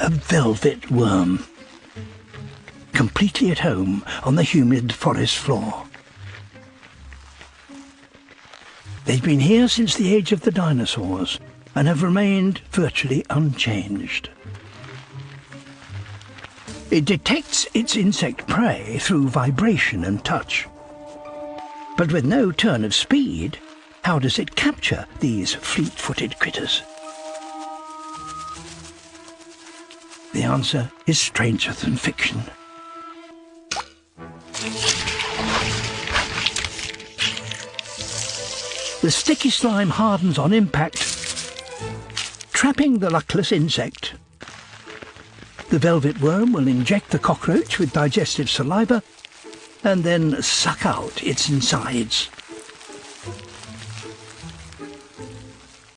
A velvet worm, completely at home on the humid forest floor. They've been here since the age of the dinosaurs and have remained virtually unchanged. It detects its insect prey through vibration and touch. But with no turn of speed, how does it capture these fleet-footed critters? The answer is stranger than fiction. The sticky slime hardens on impact, trapping the luckless insect. The velvet worm will inject the cockroach with digestive saliva and then suck out its insides.